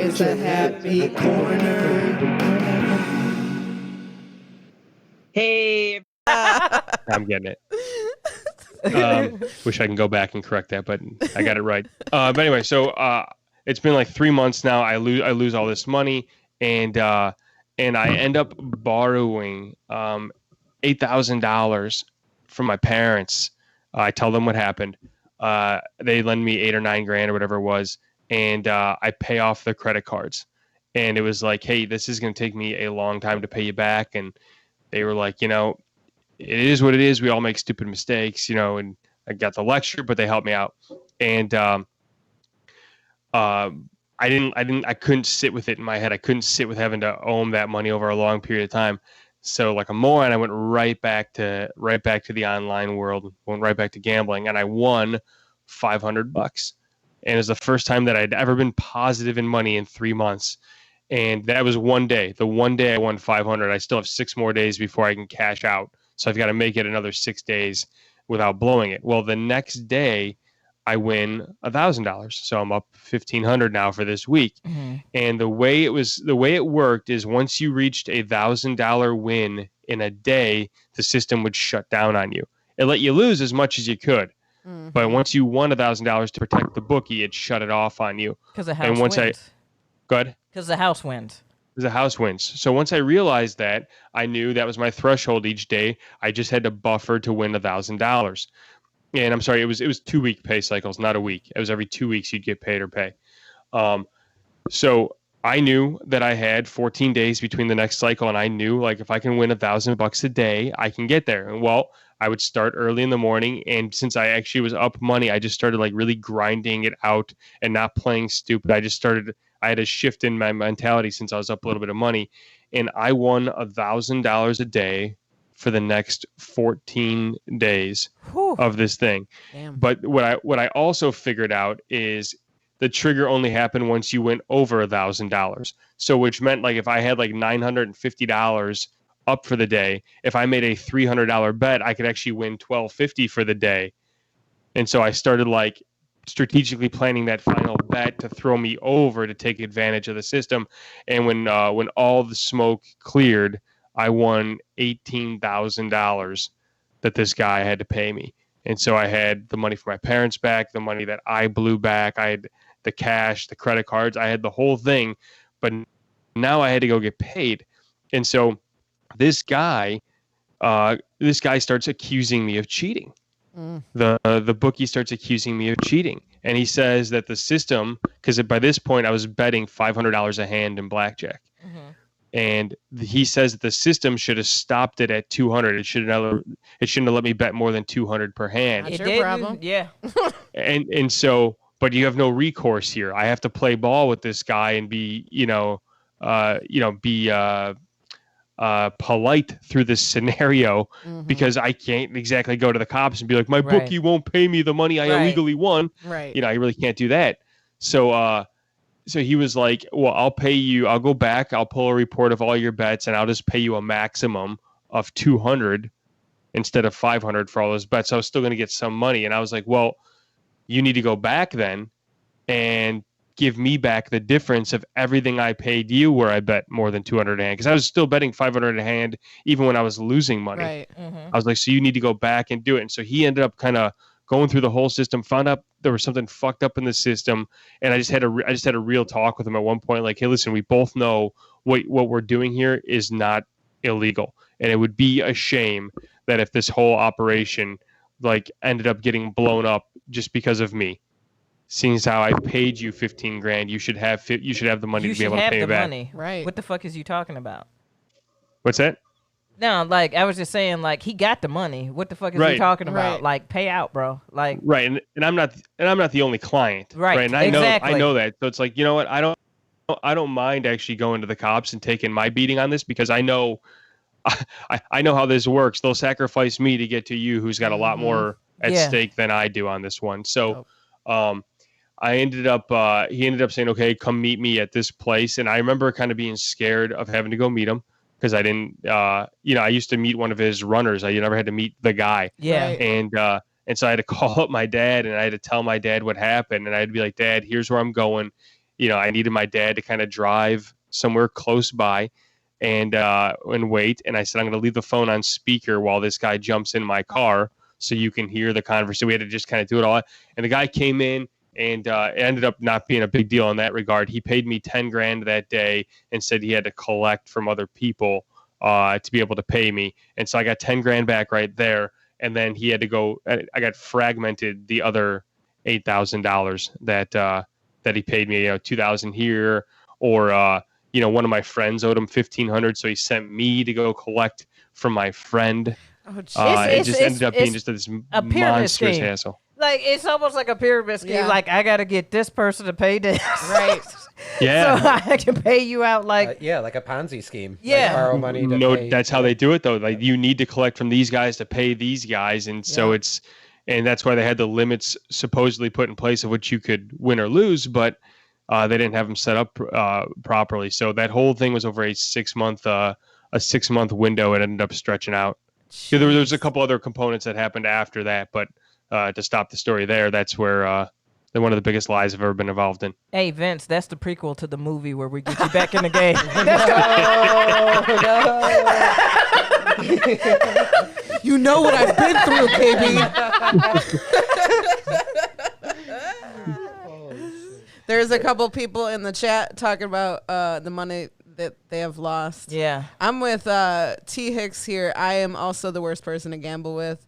is a happy corner. Hey. I'm getting it. Wish I can go back and correct that, but I got it right. But anyway, so it's been like 3 months now. I lose all this money, and I end up borrowing $8,000 from my parents. I tell them what happened. They lend me $8 or $9 grand or whatever it was, and I pay off their credit cards. And it was like, hey, this is going to take me a long time to pay you back. And they were like, it is what it is. We all make stupid mistakes, and I got the lecture, but they helped me out. And I couldn't sit with it in my head. I couldn't sit with having to owe them that money over a long period of time. So like a moron, I went right back to the online world, went right back to gambling, and I won $500. And it was the first time that I'd ever been positive in money in 3 months. And that was one day. The one day I won 500. I still have 6 more days before I can cash out. So I've got to make it another 6 days without blowing it. Well, the next day I win $1,000. So I'm up $1,500 now for this week. Mm-hmm. And the way it worked is once you reached $1,000 win in a day, the system would shut down on you. It let you lose as much as you could. Mm-hmm. But once you won $1,000 to protect the bookie, it shut it off on you. Because the house wins. Good. Because the house wins. The house wins. So once I realized that, I knew that was my threshold each day. I just had to buffer to win $1,000. And I'm sorry, it was 2-week pay cycles, not a week. It was every 2 weeks you'd get paid or pay. So I knew that I had 14 days between the next cycle, and I knew like if I can win $1,000 a day, I can get there. And well, I would start early in the morning, and since I actually was up money, I just started like really grinding it out and not playing stupid. I had a shift in my mentality since I was up a little bit of money, and I won $1,000 a day for the next 14 days of this thing. Damn. But what I also figured out is the trigger only happened once you went over $1,000. So which meant like if I had like $950 up for the day, if I made a $300 bet, I could actually win $1,250 for the day. And so I started like strategically planning that final bet to throw me over to take advantage of the system. And when all the smoke cleared, I won $18,000 that this guy had to pay me. And so I had the money for my parents back, the money that I blew back. I had the cash, the credit cards. I had the whole thing. But now I had to go get paid. And so this guy starts accusing me of cheating. The bookie starts accusing me of cheating. And he says that the system, because by this point I was betting $500 a hand in blackjack. Mm-hmm. And he says that the system should have stopped it at 200. It shouldn't have let me bet more than 200 per hand. That's your problem. Yeah. and so, but you have no recourse here. I have to play ball with this guy and be, polite through this scenario, mm-hmm. because I can't exactly go to the cops and be like, my bookie won't pay me the money I illegally won. Right. I really can't do that. So he was like, well, I'll pay you. I'll go back. I'll pull a report of all your bets, and I'll just pay you a maximum of 200 instead of 500 for all those bets. So I was still going to get some money. And I was like, well, you need to go back then and give me back the difference of everything I paid you where I bet more than 200 a hand. Because I was still betting 500 a hand even when I was losing money. Right. Mm-hmm. I was like, so you need to go back and do it. And so he ended up kind of going through the whole system, found out there was something fucked up in the system, and I just had a real talk with him at one point, like, hey, listen, we both know what we're doing here is not illegal, and it would be a shame that if this whole operation like ended up getting blown up just because of me. Seeing as how I paid you 15 grand, you should have the money to be able to pay me back. Money. Right? What the fuck is you talking about? What's that? No, like I was just saying, like he got the money. What the fuck is he talking about? Right. Like pay out, bro. Like right, and I'm not the only client. Right, and I know that. So it's like, you know what? I don't mind actually going to the cops and taking my beating on this because I know how this works. They'll sacrifice me to get to you, who's got a lot more at stake than I do on this one. So, I ended up. He ended up saying, "Okay, come meet me at this place." And I remember kind of being scared of having to go meet him. Because I didn't, I used to meet one of his runners. I never had to meet the guy. Yeah. And so I had to call up my dad and I had to tell my dad what happened. And I'd be like, Dad, here's where I'm going. I needed my dad to kind of drive somewhere close by and wait. And I said, I'm going to leave the phone on speaker while this guy jumps in my car so you can hear the conversation. We had to just kind of do it all. And the guy came in, and it ended up not being a big deal in that regard. He paid me 10 grand that day and said he had to collect from other people to be able to pay me. And so I got 10 grand back right there. And then he had to go, I got fragmented the other $8,000 that he paid me, $2,000 here, or, one of my friends owed him $1,500. So he sent me to go collect from my friend. Oh, it just ended up being just this monstrous hassle. Like, it's almost like a pyramid scheme. Yeah. Like, I got to get this person to pay this. Right. Yeah. So I can pay you out like... like a Ponzi scheme. Yeah. Like borrow money to pay. That's how they do it, though. Like, you need to collect from these guys to pay these guys. And so and that's why they had the limits supposedly put in place of which you could win or lose, but they didn't have them set up properly. So that whole thing was over a 6-month window. It ended up stretching out. Yeah, there was a couple other components that happened after that, but to stop the story there, that's where one of the biggest lies I've ever been involved in. Hey, Vince, that's the prequel to the movie where we get you back in the game. You know what I've been through, KB. There's a couple people in the chat talking about the money that they have lost. Yeah. I'm with T. Hicks here. I am also the worst person to gamble with.